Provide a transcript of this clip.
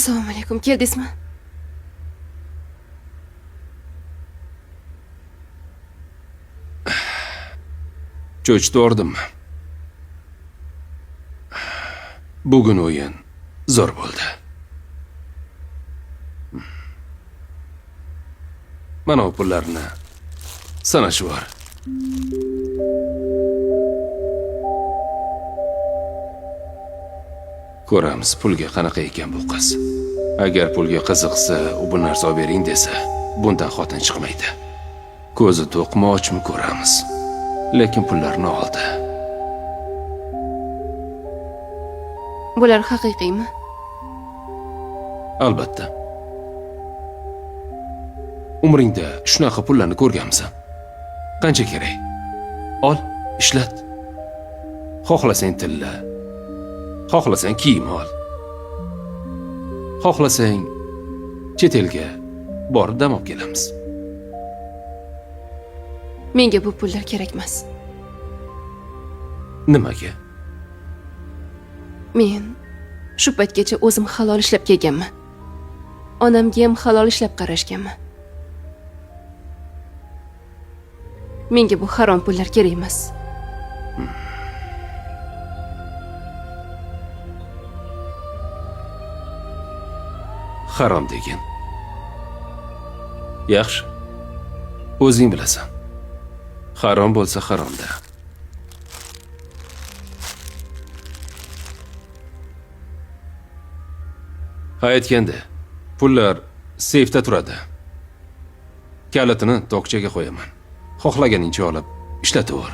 Assalomu alaykum. Keldingizmi? Cho'chdi ordimmi? Bugun o'yin zo'r bo'ldi. Mana bu pullarni sanash bor. Ko'ramiz pulga qanaqa ekan bu qiz. Agar pulga qiziqsa, u bu narsa olib bering desa, bundan xotin chiqmaydi. Ko'zi to'qmi ochmi ko'ramiz. Lekin pullarni oldi. Bular haqiqiymi? Albatta. Umringda shunaqa pullarni ko'rganmisan? Qancha kerak? Ol, ishlat. Xohlasang tilla, xohlasang kiyim ol. Xohlasang chet elga borib dam olib kelamiz. Menga bu pullar kerak emas. Nimaga? Men shu paytgacha o'zim halol ishlab kelganman. Onamga ham halol ishlab qarashganman. Menga bu harom pullar kerak emas. Harom degan. Yaxshi. O'zing bilasan. Harom bo'lsa haromda. Ha aytganda, pullar seyfda turadi. Kalitini tokchaga qo'yaman. Xohlaganingcha olib ishlataver.